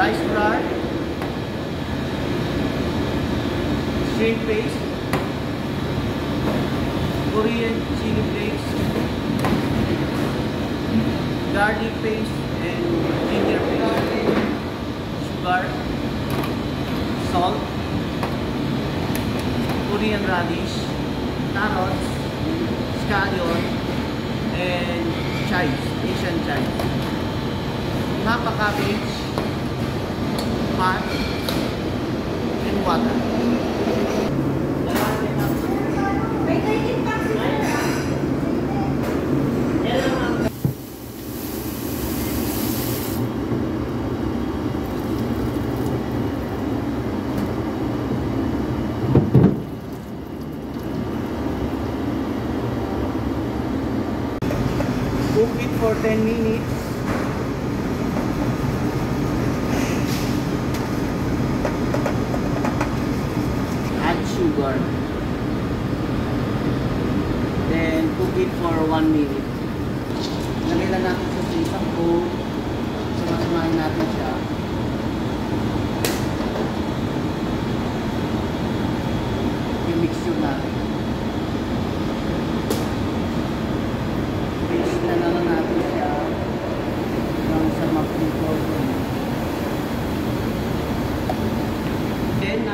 rice flour, shrimp paste, Korean chili flakes, garlic paste, and ginger paste, sugar, salt, Korean radish, carrots, scallion, and chives, Asian chives, napa cabbage, fat, and water. Cook it for 10 minutes. Add sugar. Then cook it for 1 minute. Lagay lang natin sa isang bowl. Sumasamahin natin siya. Yung mixture natin. Na lang natin siya hanggang sa mapito. Then,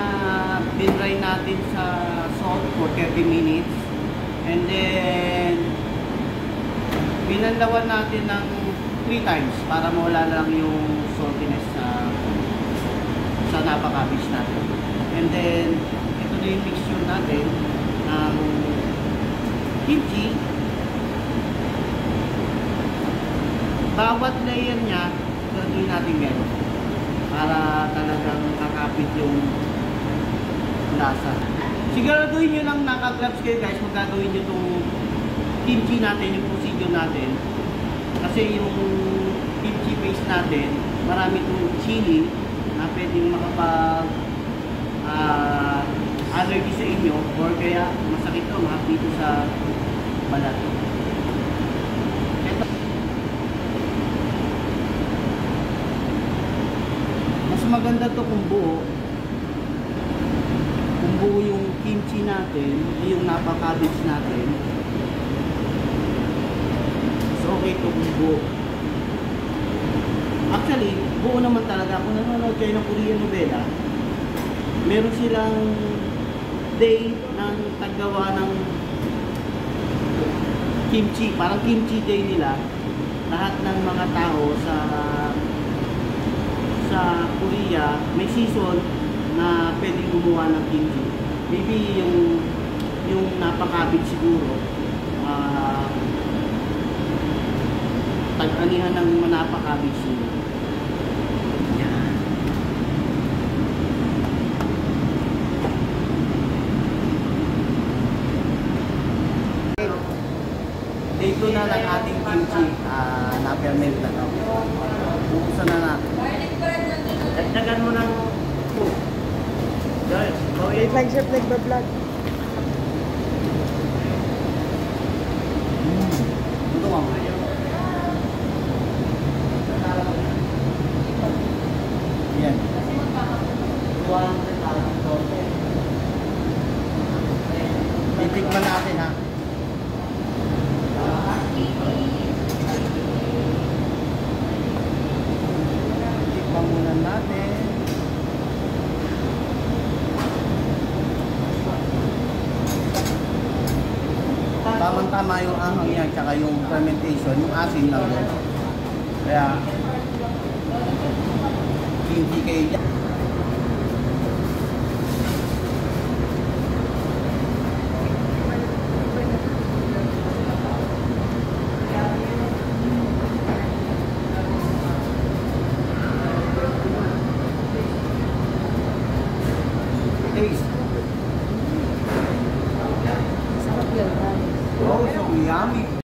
binray natin sa salt for 30 minutes. And then, binanlawan natin ng 3 times para mawala lang yung saltiness sa napa cabbage natin. And then, ito na yung mixture natin ng kimchi. Bawat layer niya, gagawin natin gano'n para talagang kakapit yung lasa. Siguraduhin nyo lang naka-gloves kayo guys, magagawin nyo itong kimchi natin, yung procedure natin. Kasi yung kimchi paste natin, marami itong chili na pwedeng makapag allergy sa inyo or kaya masakit ito dito sa balat. Maganda to kung buo yung kimchi natin, yung napa cabbage natin. So okay to kung buo. Actually, buo naman talaga. Kung nanonood kayo ng Korean novela, meron silang day ng taggawa ng kimchi. Parang kimchi day nila. Lahat ng mga tao sa Korea, may season na pwedeng gumawa ng kimchi. Maybe yung napakabit siguro, tag-anihan ng manapakabit siguro. Yan. Day 2 na lang ating kimchi, na-ferment na daw. Buksan na natin. Dagdagan mo ng cook. Wait lang siya, nagbablog. Ito mo. Yan. Titikman natin ha. Titikman muna natin. Tamang-tama yung ahang niya tsaka yung fermentation, yung asin lang yun. Kaya kimchi kayo dyan.